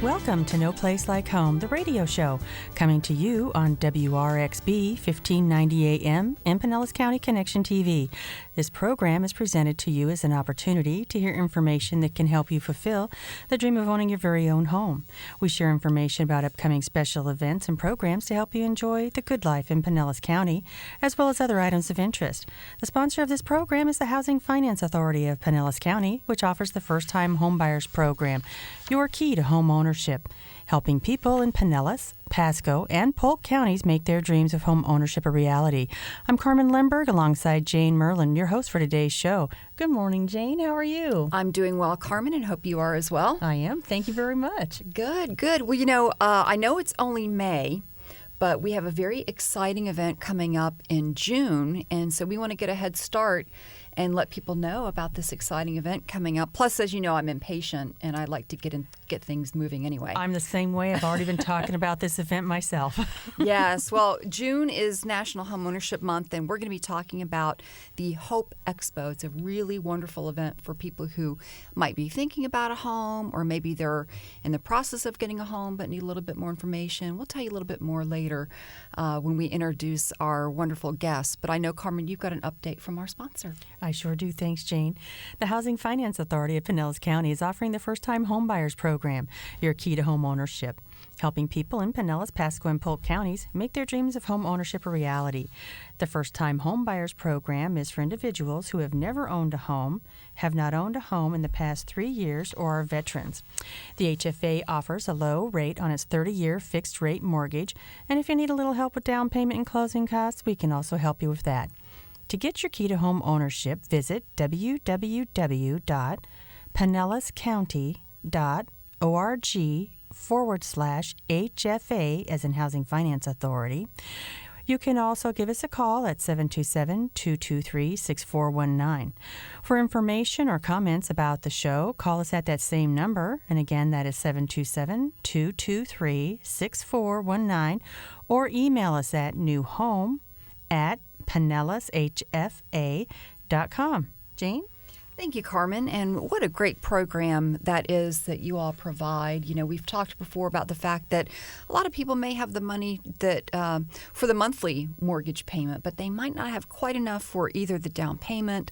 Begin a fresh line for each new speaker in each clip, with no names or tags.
Welcome to No Place Like Home, the radio show, coming to you on WRXB 1590 AM in Pinellas County Connection TV. This program is presented to you as an opportunity to hear information that can help you fulfill the dream of owning your very own home. We share information about upcoming special events and programs to help you enjoy the good life in Pinellas County, as well as other items of interest. The sponsor of this program is the Housing Finance Authority of Pinellas County, which offers the First-Time Homebuyers Program, your key to home ownership, helping people in Pinellas, Pasco, and Polk counties make their dreams of home ownership a reality. I'm Carmen Lemberg alongside Jane Merlin, your host for today's show. Good morning, Jane. How are you?
I'm doing well, Carmen, and hope you are as well.
I am. Thank you very much.
Good. Well, I know it's only May, but we have a very exciting event coming up in June, and so we want to get a head start and let people know about this exciting event coming up. Plus, as you know, I'm impatient, and I like to get things moving anyway.
I'm the same way. I've already been talking about this event myself.
Yes. Well, June is National Homeownership Month, and we're going to be talking about the H.O.P.E Expo. It's a really wonderful event for people who might be thinking about a home, or maybe they're in the process of getting a home but need a little bit more information. We'll tell you a little bit more later when we introduce our wonderful guests. But I know, Carmen, you've got an update from our sponsor.
I sure do. Thanks, Jane. The Housing Finance Authority of Pinellas County is offering the First-Time Homebuyers Program, your key to home ownership, helping people in Pinellas, Pasco, and Polk counties make their dreams of home ownership a reality. The First-Time Homebuyers Program is for individuals who have never owned a home, have not owned a home in the past 3 years, or are veterans. The HFA offers a low rate on its 30-year fixed-rate mortgage, and if you need a little help with down payment and closing costs, we can also help you with that. To get your key to home ownership, visit www.pinellascounty.org/HFA, as in Housing Finance Authority. You can also give us a call at 727-223-6419. For information or comments about the show, call us at that same number. And again, that is 727-223-6419. Or email us at newhome@PinellasHFA.com. Jane?
Thank you, Carmen. And what a great program that is that you all provide. You know, we've talked before about the fact that a lot of people may have the money that for the monthly mortgage payment, but they might not have quite enough for either the down payment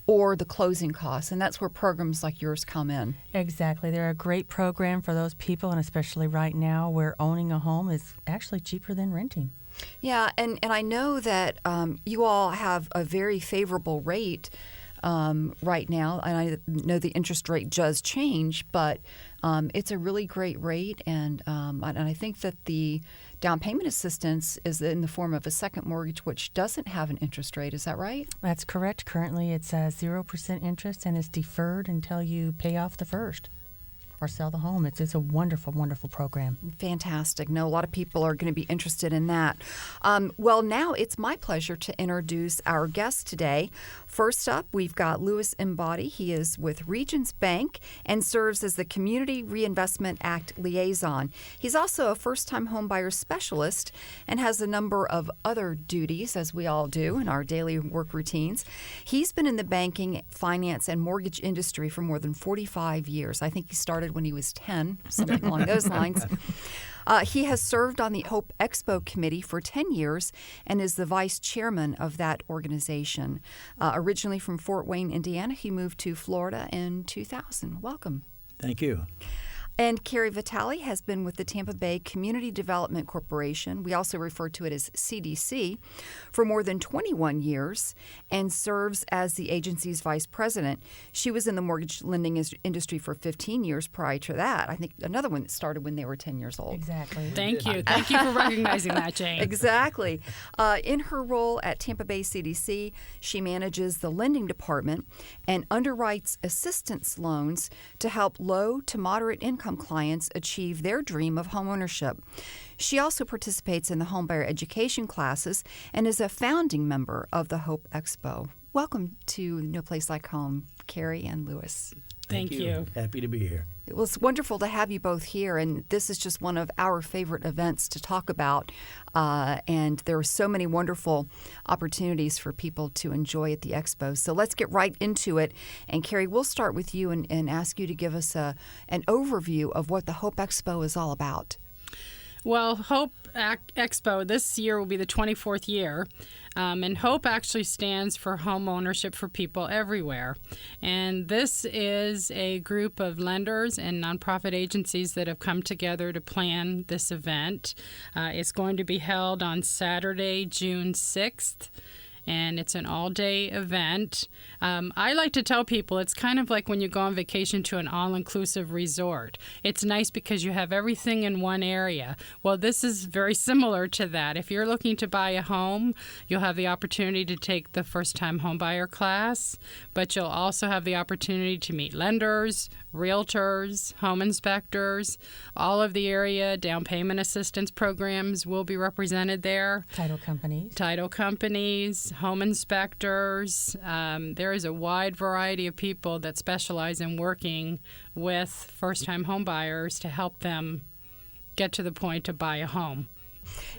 or the closing costs. And that's where programs like yours come in.
Exactly. They're a great program for those people, and especially right now where owning a home is actually cheaper than renting.
Yeah, and I know that you all have a very favorable rate right now, and I know the interest rate does change, but it's a really great rate, and I think that the down payment assistance is in the form of a second mortgage, which doesn't have an interest rate. Is that right?
That's correct. Currently, it's 0% interest, and it's deferred until you pay off the first or sell the home. It's a wonderful, wonderful program.
Fantastic. No, a lot of people are going to be interested in that. Well, now it's my pleasure to introduce our guest today. First up, we've got Louis Imbody. He is with Regions Bank and serves as the Community Reinvestment Act liaison. He's also a first-time homebuyer specialist and has a number of other duties, as we all do in our daily work routines. He's been in the banking, finance, and mortgage industry for more than 45 years. I think he started when he was 10, something along those lines. He has served on the H.O.P.E Expo committee for 10 years and is the vice chairman of that organization. Originally from Fort Wayne, Indiana, he moved to Florida in 2000. Welcome.
Thank you.
And Carrie Vitale has been with the Tampa Bay Community Development Corporation, we also refer to it as CDC, for more than 21 years and serves as the agency's vice president. She was in the mortgage lending industry for 15 years prior to that. I think another one that started when they were 10 years old.
Exactly.
Thank you. Thank you for recognizing that, Jane.
Exactly. In her role at Tampa Bay CDC, she manages the lending department and underwrites assistance loans to help low to moderate income clients achieve their dream of homeownership. She also participates in the homebuyer education classes and is a founding member of the H.O.P.E Expo. Welcome to No Place Like Home, Carrie and Louis.
Thank you.
Happy to be here.
Well, it's wonderful to have you both here, and this is just one of our favorite events to talk about. And there are so many wonderful opportunities for people to enjoy at the Expo. So let's get right into it. And Carrie, we'll start with you and ask you to give us an overview of what the Hope Expo is all about.
Well, Hope Expo this year will be the 24th year, and Hope actually stands for home ownership for people everywhere. And this is a group of lenders and nonprofit agencies that have come together to plan this event. It's going to be held on Saturday, June 6th. And it's an all-day event. I like to tell people it's kind of like when you go on vacation to an all-inclusive resort. It's nice because you have everything in one area. Well, this is very similar to that. If you're looking to buy a home, you'll have the opportunity to take the first-time homebuyer class, but you'll also have the opportunity to meet lenders, realtors, home inspectors. All of the area down payment assistance programs will be represented there.
Title companies, home inspectors. There is a wide variety of people that specialize in working with first-time home buyers to help them get to the point to buy a home.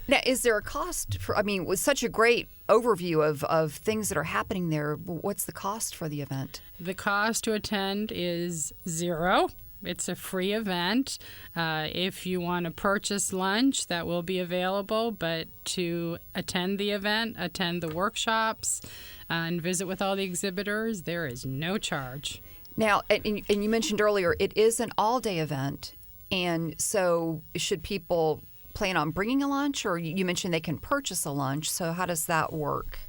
Now, is there a cost for, with such a great overview of things that are happening there, what's the cost for the event?
The cost to attend is $0. It's a free event. If you want to purchase lunch, that will be available. But to attend the event, attend the workshops, and visit with all the exhibitors, there is no charge.
Now, and you mentioned earlier, it is an all-day event. And so should people plan on bringing a lunch? Or you mentioned they can purchase a lunch. So how does that work?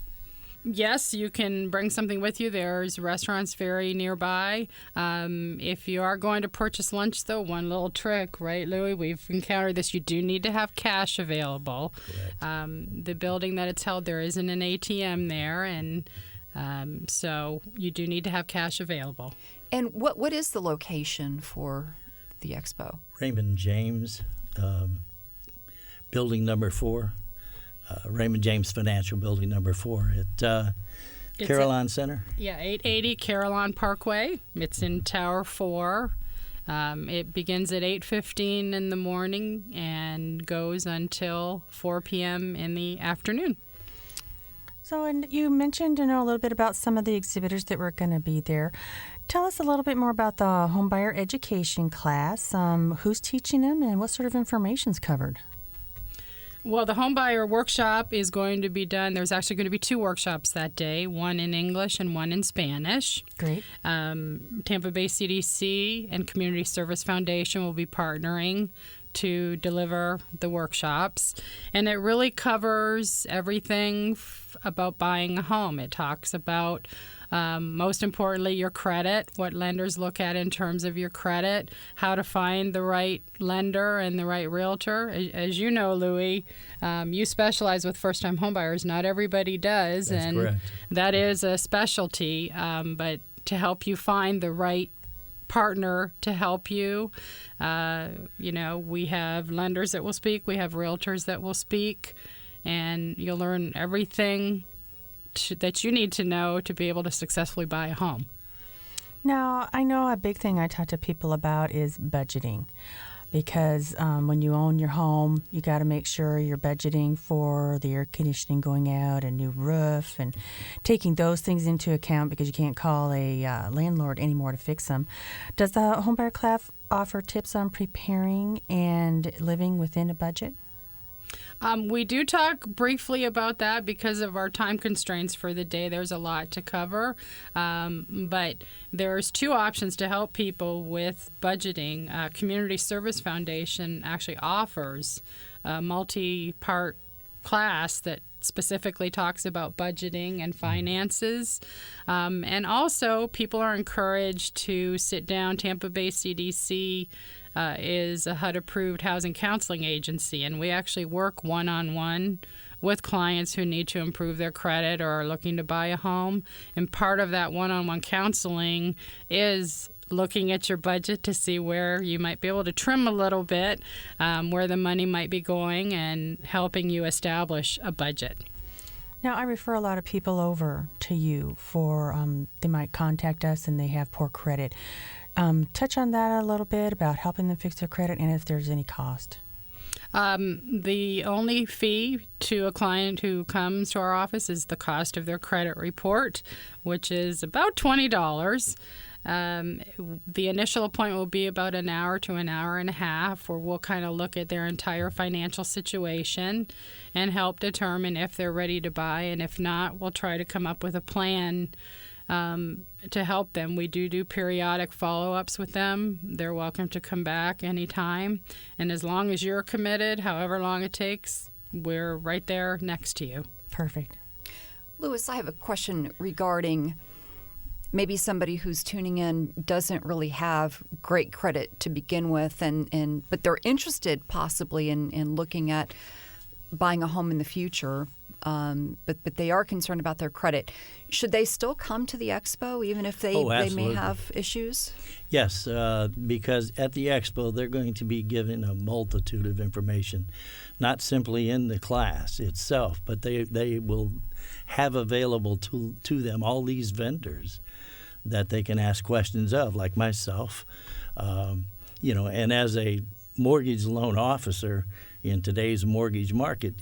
Yes, you can bring something with you. There's restaurants very nearby. If you are going to purchase lunch, though, one little trick, right, Louie? We've encountered this. You do need to have cash available. The building that it's held, there isn't an ATM there, and so you do need to have cash available.
And what is the location for the expo?
Raymond James, building number 4. Raymond James Financial Building number 4 at Carillon Center.
Yeah, 880 Carillon Parkway. It's in Tower 4. It begins at 8:15 in the morning and goes until 4 p.m. in the afternoon.
So, and you mentioned, a little bit about some of the exhibitors that were going to be there. Tell us a little bit more about the homebuyer education class. Who's teaching them and what sort of information is covered?
Well, the homebuyer workshop is going to be done. There's actually going to be 2 workshops that day, one in English and one in Spanish.
Great.
Tampa Bay CDC and Community Service Foundation will be partnering to deliver the workshops. And it really covers everything about buying a home. It talks about, most importantly, your credit, what lenders look at in terms of your credit, how to find the right lender and the right realtor. As you know, Louie, you specialize with first-time homebuyers. Not everybody does.
That's
and
correct.
That is a specialty, but to help you find the right partner to help you. We have lenders that will speak. We have realtors that will speak. And you'll learn everything that you need to know to be able to successfully buy a home.
Now, I know a big thing I talk to people about is budgeting. Because when you own your home, you got to make sure you're budgeting for the air conditioning going out, a new roof, and taking those things into account because you can't call a landlord anymore to fix them. Does the homebuyer class offer tips on preparing and living within a budget?
We do talk briefly about that because of our time constraints for the day. There's a lot to cover, but there's 2 options to help people with budgeting. Community Service Foundation actually offers a multi-part class that specifically talks about budgeting and finances. And also, people are encouraged to sit down. Tampa Bay CDC is a HUD-approved housing counseling agency, and we actually work one-on-one with clients who need to improve their credit or are looking to buy a home. And part of that one-on-one counseling is looking at your budget to see where you might be able to trim a little bit, where the money might be going, and helping you establish a budget.
Now, I refer a lot of people over to you for, they might contact us and they have poor credit. Touch on that a little bit about helping them fix their credit and if there's any cost.
The only fee to a client who comes to our office is the cost of their credit report, which is about $20. The initial appointment will be about an hour to an hour and a half, where we'll kind of look at their entire financial situation and help determine if they're ready to buy, and if not, we'll try to come up with a plan to help them. We do periodic follow-ups with them. They're welcome to come back anytime, and as long as you're committed, however long it takes, we're right there next to you.
Perfect.
Louis, I have a question regarding maybe somebody who's tuning in doesn't really have great credit to begin with, but they're interested possibly in looking at buying a home in the future, but they are concerned about their credit. Should they still come to the Expo even if they may have issues?
Yes, because at the Expo they're going to be given a multitude of information, not simply in the class itself, but they will have available to them all these vendors that they can ask questions of, like myself. And as a mortgage loan officer in today's mortgage market,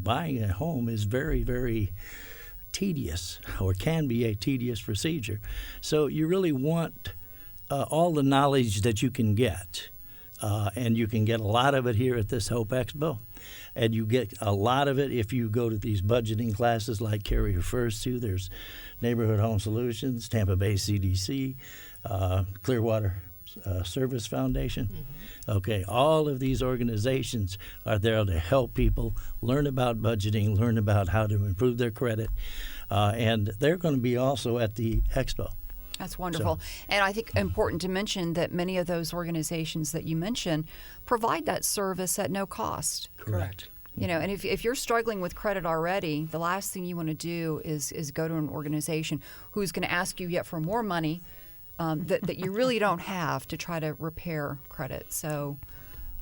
buying a home is very, very tedious, or can be a tedious procedure. So you really want all the knowledge that you can get, and you can get a lot of it here at this H.O.P.E Expo, and you get a lot of it if you go to these budgeting classes like Carrie refers to. There's Neighborhood Home Solutions, Tampa Bay CDC, Clearwater Service Foundation. Mm-hmm. Okay, all of these organizations are there to help people learn about budgeting, learn about how to improve their credit, and they're going to be also at the Expo.
That's wonderful. And I think important to mention that many of those organizations that you mentioned provide that service at no cost.
Correct.
And if you're struggling with credit already, the last thing you want to do is go to an organization who's going to ask you yet for more money that you really don't have to try to repair credit. So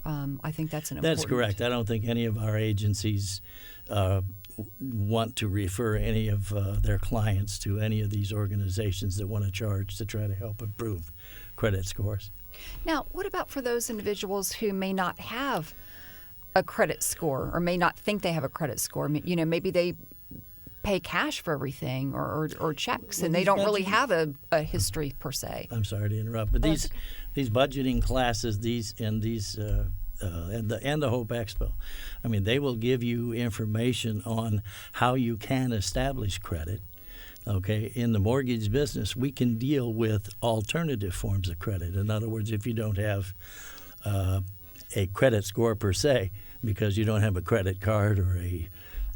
I think that's an important.
That's correct. I don't think any of our agencies want to refer any of their clients to any of these organizations that want to charge to try to help improve credit scores.
Now, what about for those individuals who may not have a credit score or may not think they have a credit score? Maybe they pay cash for everything or checks, and they don't really have a history per se.
I'm sorry to interrupt, but these budgeting classes, and the H.O.P.E Expo, they will give you information on how you can establish credit. Okay, in the mortgage business, we can deal with alternative forms of credit. In other words, if you don't have a credit score per se, because you don't have a credit card or a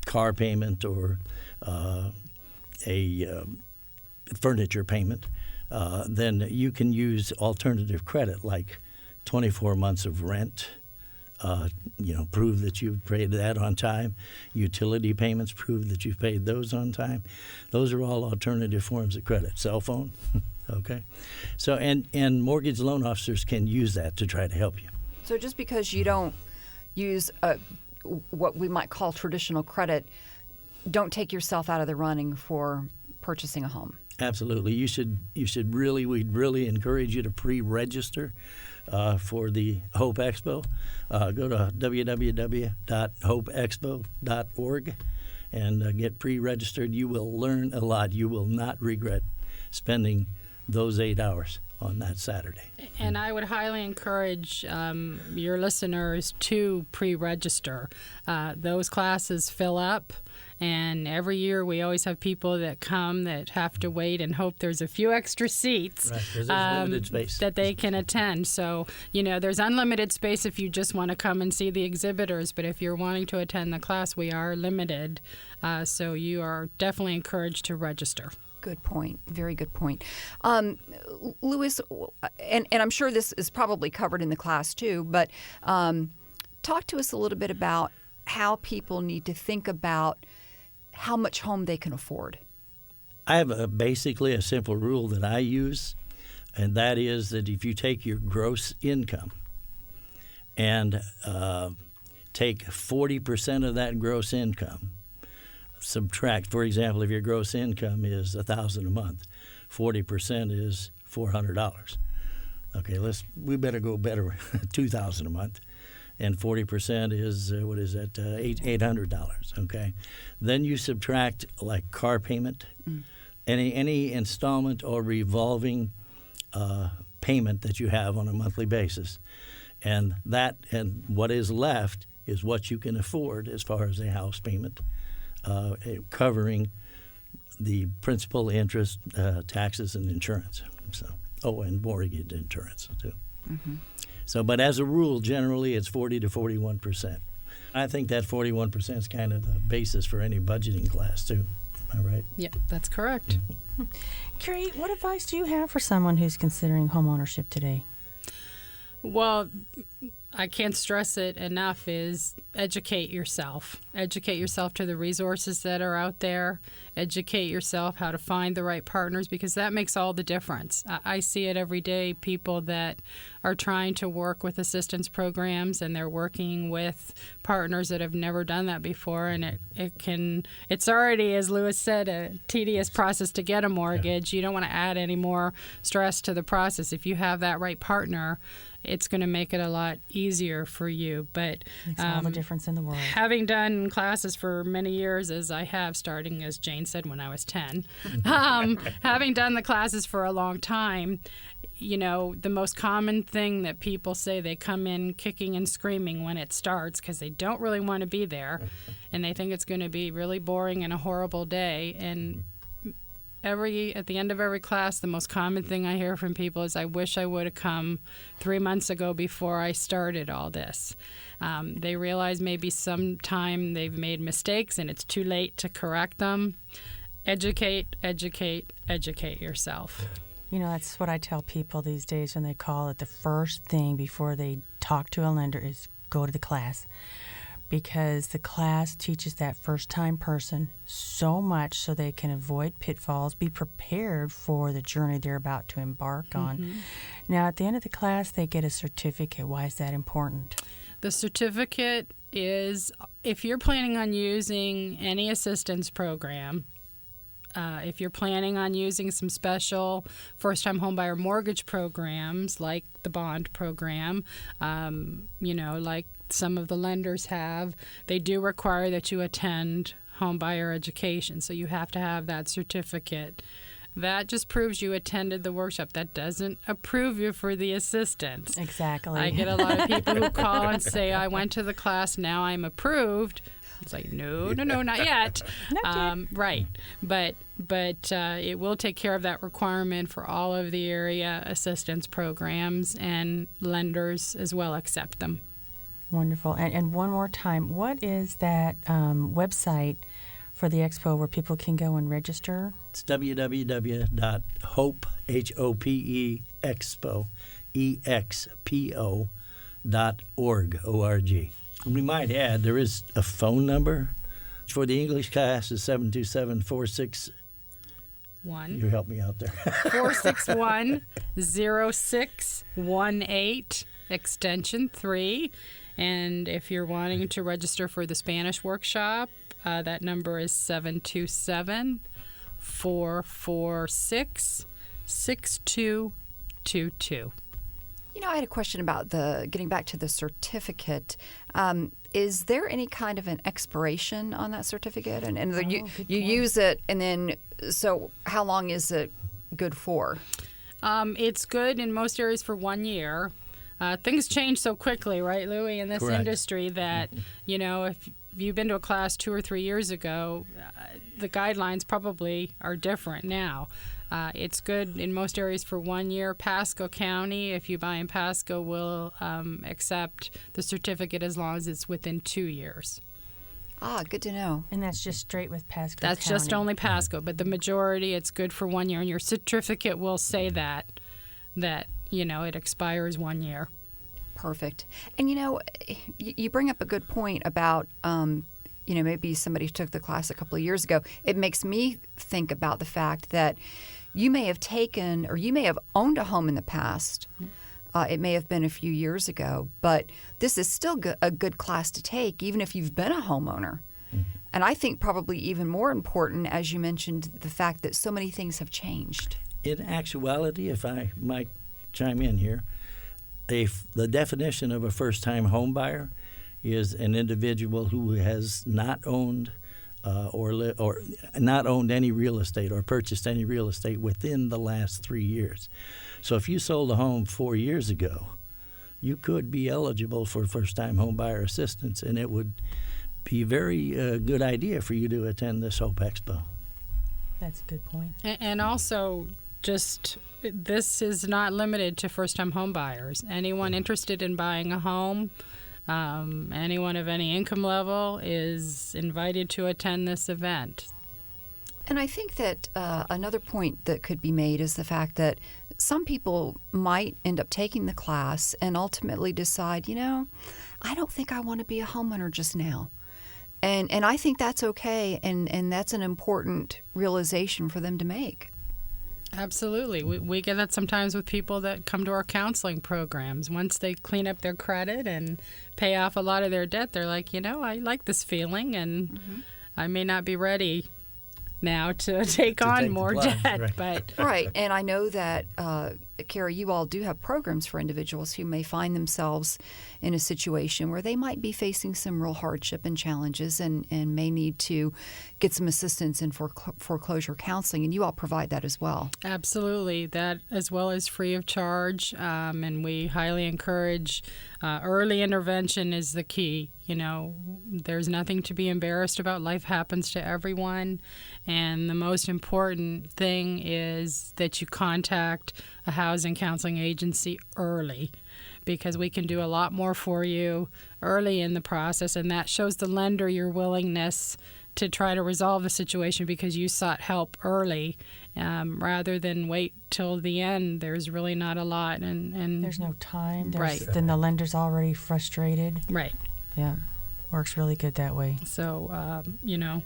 car payment or a furniture payment, then you can use alternative credit like 24 months of rent. Prove that you've paid that on time. Utility payments, prove that you've paid those on time. Those are all alternative forms of credit. Cell phone, okay? So, and mortgage loan officers can use that to try to help you.
So just because you don't use what we might call traditional credit, don't take yourself out of the running for purchasing a home.
Absolutely. We'd really encourage you to pre-register for the H.O.P.E Expo. Go to www.hopeexpo.org and get pre-registered. You will learn a lot. You will not regret spending those 8 hours on that Saturday.
And I would highly encourage your listeners to pre-register. Those classes fill up. And every year we always have people that come that have to wait and hope there's a few extra seats,
right, 'cause there's limited space,
that they can attend. So, there's unlimited space if you just want to come and see the exhibitors. But if you're wanting to attend the class, we are limited. So you are definitely encouraged to register.
Good point. Very good point. Louis, and I'm sure this is probably covered in the class too, but talk to us a little bit about how people need to think about how much home they can afford.
I have basically a simple rule that I use, and that is that if you take your gross income and take 40% of that gross income, subtract, for example, if your gross income is $1,000 a month, 40% is $400. Okay, we better go better, $2,000 a month, and 40% is what is that? $800. Okay, then you subtract like car payment, any installment or revolving payment that you have on a monthly basis, and what is left is what you can afford as far as a house payment, covering the principal, interest, taxes, and insurance. And mortgage insurance too. Mm-hmm. So, but as a rule, generally it's 40 to 41%. I think that 41% is kind of the basis for any budgeting class too. Am I right?
Yeah, that's correct.
Carrie, what advice do you have for someone who's considering home ownership today?
Well, I can't stress it enough, is educate yourself. Educate yourself to the resources that are out there. Educate yourself how to find the right partners, because that makes all the difference. I see it every day, people that are trying to work with assistance programs, and they're working with partners that have never done that before, and it's already, as Lewis said, a tedious process to get a mortgage. You don't want to add any more stress to the process. If you have that right partner, it's going to make it a lot easier for you. But
makes all the difference in the world.
Having done classes for many years, as I have, starting, as Jane said, when I was 10, having done the classes for a long time, the most common thing that people say, they come in kicking and screaming when it starts because they don't really want to be there, and they think it's going to be really boring and a horrible day. And at the end of every class, the most common thing I hear from people is, I wish I would have come 3 months ago before I started all this. They realize maybe sometime they've made mistakes and it's too late to correct them. Educate, educate, educate yourself.
That's what I tell people these days when they call it. The first thing before they talk to a lender is go to the class. Because the class teaches that first-time person so much so they can avoid pitfalls, be prepared for the journey they're about to embark on. Now, at the end of the class, they get a certificate. Why is that important?
The certificate is, if you're planning on using any assistance program, if you're planning on using some special first-time homebuyer mortgage programs like the bond program, like some of the lenders have, they do require that you attend homebuyer education. So you have to have that certificate. That just proves you attended the workshop. That doesn't approve you for the assistance.
Exactly.
I get a lot of people who call and say, I went to the class, now I'm approved. It's like, no, not yet.
Not yet.
Right. But it will take care of that requirement for all of the area assistance programs, and lenders as well accept them.
Wonderful. And one more time, what is that website for the Expo where people can go and register?
It's www.hope, H-O-P-E, Expo, expo.org, O-R-G. We might add, there is a phone number for the English class is 727-46. You help me out there.
461-0618, extension 3. And if you're wanting to register for the Spanish workshop, that number is 727-446-6222.
I had a question about getting back to the certificate. Is there any kind of an expiration on that certificate? And you use it, and then, so how long is it good for?
It's good in most areas for 1 year. Things change so quickly, right, Louie, in this
Correct.
Industry that, if you've been to a class 2 or 3 years ago, the guidelines probably are different now. It's good in most areas for 1 year. Pasco County, if you buy in Pasco, will accept the certificate as long as it's within 2 years.
Good to know.
And that's just straight with Pasco County.
That's just only Pasco, but the majority, it's good for 1 year, and your certificate will say that it expires 1 year.
Perfect. And you bring up a good point about maybe somebody took the class a couple of years ago. It makes me think about the fact that you may have taken, or you may have owned a home in the past. It may have been a few years ago, but this is still a good class to take, even if you've been a homeowner. And I think probably even more important, as you mentioned, the fact that so many things have changed.
In actuality, if I might chime in here. The definition of a first-time home buyer is an individual who has not owned or not owned any real estate or purchased any real estate within the last 3 years. So if you sold a home 4 years ago, you could be eligible for first-time home buyer assistance, and it would be a very good idea for you to attend this H.O.P.E Expo.
That's a good point.
And also, just this is not limited to first-time home buyers. Anyone interested in buying a home, anyone of any income level is invited to attend this event.
And I think that another point that could be made is the fact that some people might end up taking the class and ultimately decide, I don't think I want to be a homeowner just now. And I think that's okay, and that's an important realization for them to make.
Absolutely. We get that sometimes with people that come to our counseling programs. Once they clean up their credit and pay off a lot of their debt, they're like, I like this feeling, and I may not be ready now to take on more debt.
Right.
But
Right. And I know that, Carrie, you all do have programs for individuals who may find themselves in a situation where they might be facing some real hardship and challenges and may need to get some assistance in foreclosure counseling. And you all provide that as well.
absolutely, that as well as free of charge. And we highly encourage early intervention is the key. There's nothing to be embarrassed about. Life happens to everyone. And the most important thing is that you contact a housing counseling agency early, because we can do a lot more for you early in the process, and that shows the lender your willingness to try to resolve the situation because you sought help early rather than wait till the end. There's really not a lot. And
There's no time.
Right.
Then the lender's already frustrated.
Right.
Yeah. Works really good that way.
So,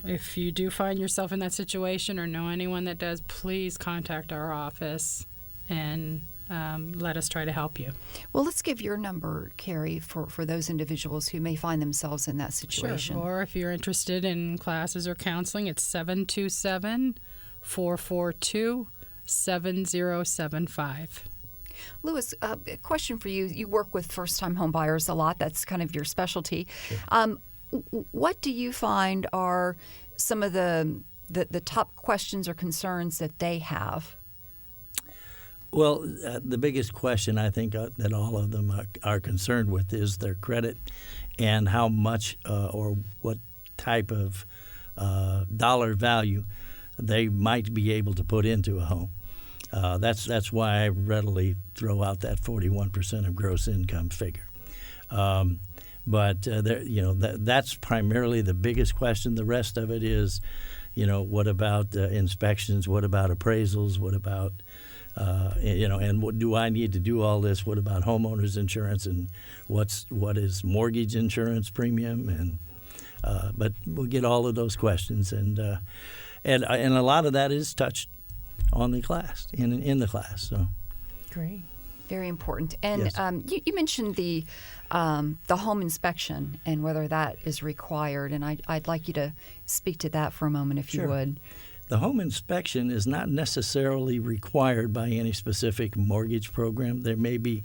if you do find yourself in that situation or know anyone that does, please contact our office and let us try to help you.
Well, let's give your number, Carrie, for those individuals who may find themselves in that situation.
Sure. Or if you're interested in classes or counseling, it's 727-442-7075.
Louis, a question for you. You work with first-time home buyers a lot. That's kind of your specialty.
Sure.
What do you find are some of the top questions or concerns that they have?
Well, the biggest question I think that all of them are concerned with is their credit and how much or what type of dollar value they might be able to put into a home. That's why I readily throw out that 41% of gross income figure. But that's primarily the biggest question. The rest of it is, what about inspections? What about appraisals? What about and what do I need to do all this? What about homeowners insurance, and what is mortgage insurance premium? And but we'll get all of those questions, and a lot of that is touched on the class in the class. So
Great.
Very important. And
Yes.
You mentioned the home inspection and whether that is required, and I'd like you to speak to that for a moment, if you
Sure.
would.
The home inspection is not necessarily required by any specific mortgage program. There may be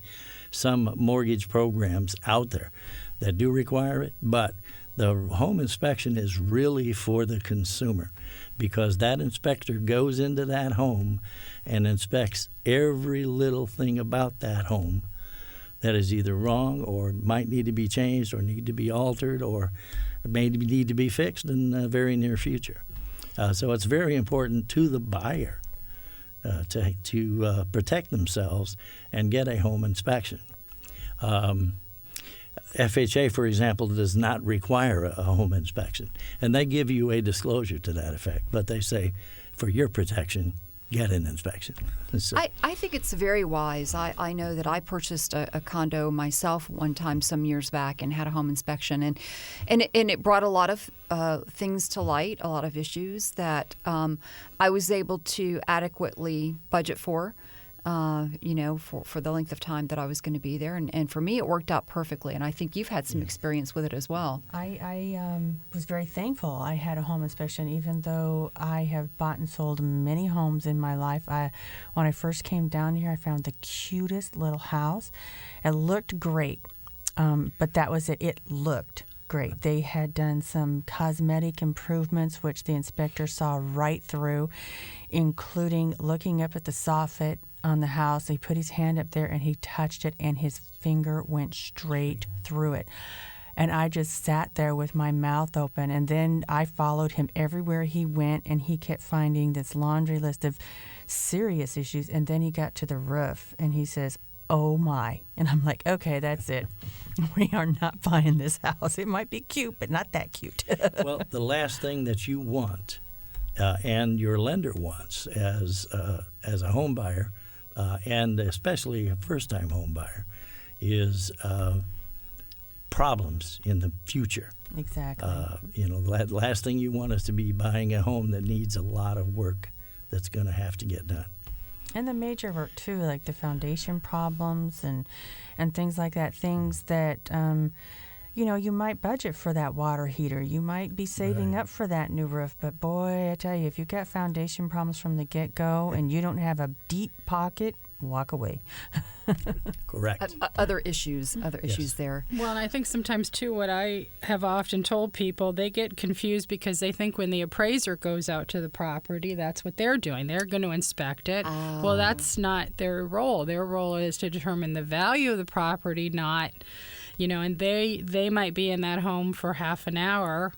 some mortgage programs out there that do require it, but the home inspection is really for the consumer, because that inspector goes into that home and inspects every little thing about that home that is either wrong or might need to be changed or need to be altered or may need to be fixed in the very near future. So it's very important to the buyer to protect themselves and get a home inspection. FHA, for example, does not require a home inspection, and they give you a disclosure to that effect. But they say, for your protection, get an inspection. So,
I think it's very wise. I know that I purchased a condo myself one time some years back and had a home inspection, and it brought a lot of things to light, a lot of issues that I was able to adequately budget for. for the length of time that I was going to be there. And for me, it worked out perfectly. And I think you've had some experience with it as well.
I was very thankful I had a home inspection, even though I have bought and sold many homes in my life. When I first came down here, I found the cutest little house. It looked great, but that was it. It looked great. They had done some cosmetic improvements, which the inspector saw right through, including looking up at the soffit on the house. He put his hand up there and he touched it, and his finger went straight through it. And I just sat there with my mouth open, and then I followed him everywhere he went, and he kept finding this laundry list of serious issues. And then he got to the roof and he says, "Oh my." And I'm like, okay, that's it. We are not buying this house. It might be cute, but not that cute.
Well, the last thing that you want, and your lender wants as a home buyer, and especially a first-time home buyer, is problems in the future.
Exactly.
The last thing you want is to be buying a home that needs a lot of work that's going to have to get done.
And the major work, too, like the foundation problems and things like that, things that, you might budget for that water heater. You might be saving up for that new roof. But, boy, I tell you, if you've got foundation problems from the get-go and you don't have a deep pocket, walk away.
Correct.
Other issues there.
Well, and I think sometimes, too, what I have often told people, they get confused because they think when the appraiser goes out to the property, that's what they're doing. They're going to inspect it.
Oh.
Well, that's not their role. Their role is to determine the value of the property, not, and they might be in that home for half an hour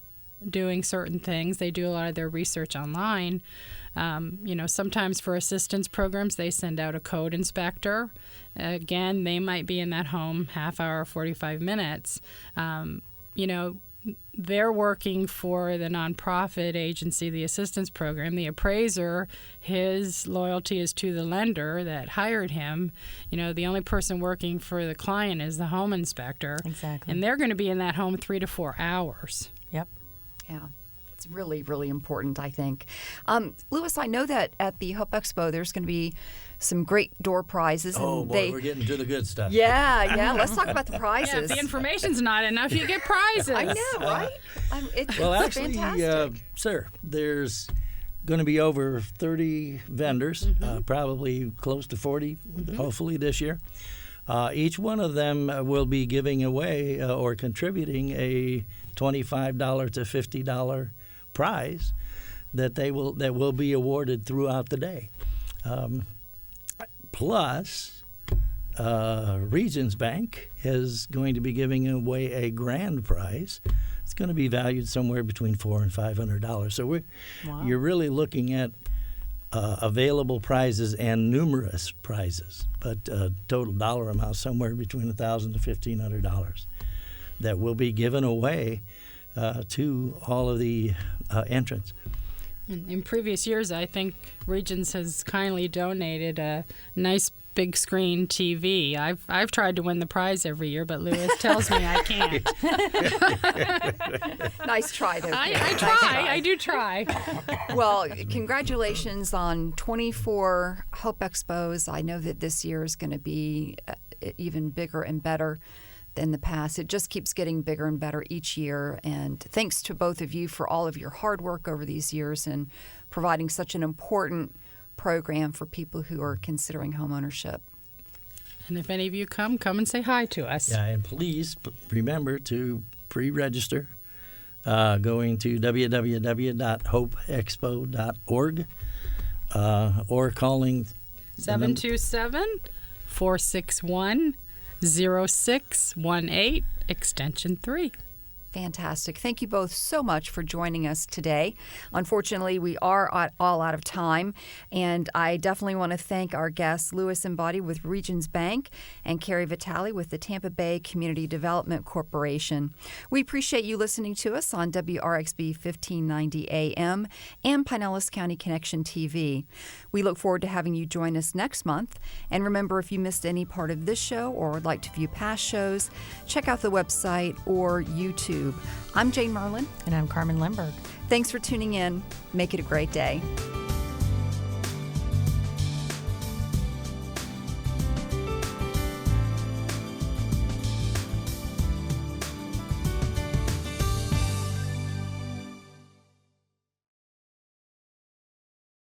doing certain things. They do a lot of their research online. Sometimes for assistance programs, they send out a code inspector. Again, they might be in that home half hour, 45 minutes. They're working for the nonprofit agency, the assistance program. The appraiser, his loyalty is to the lender that hired him. The only person working for the client is the home inspector.
Exactly.
And they're going to be in that home 3 to 4 hours.
Yep.
Yeah. It's really, really important, I think. Louis, I know that at the H.O.P.E Expo, there's going to be some great door prizes.
Oh, boy, we're getting to the good stuff.
Yeah. Let's talk about the prizes.
Yeah, if the information's not enough, you get prizes.
I know, right? It's
fantastic. Sir, there's going to be over 30 vendors, probably close to 40, hopefully this year. Each one of them will be giving away or contributing a $25 to $50 prize that will be awarded throughout the day. Plus, Regions Bank is going to be giving away a grand prize. It's going to be valued somewhere between $400 and $500. So you're really looking at available prizes and numerous prizes, but total dollar amount somewhere between $1,000 to $1,500 that will be given away to all of the entrants.
In previous years, I think Regions has kindly donated a nice big screen TV. I've tried to win the prize every year, but Louis tells me I can't.
Nice try, though.
I do try.
Well, congratulations on 24 H.O.P.E Expos. I know that this year is going to be even bigger and better than the past. It just keeps getting bigger and better each year. And thanks to both of you for all of your hard work over these years and providing such an important program for people who are considering homeownership.
And if any of you come and say hi to us.
Yeah, and please remember to pre-register going to www.hopeexpo.org or calling
727-461-0618, extension 3.
Fantastic. Thank you both so much for joining us today. Unfortunately, we are all out of time, and I definitely want to thank our guests, Louis Imbody with Regions Bank and Carrie Vitale with the Tampa Bay Community Development Corporation. We appreciate you listening to us on WRXB 1590 AM and Pinellas County Connection TV. We look forward to having you join us next month. And remember, if you missed any part of this show or would like to view past shows, check out the website or YouTube. I'm Jane Merlin.
And I'm Carmen Lemberg.
Thanks for tuning in. Make it a great day.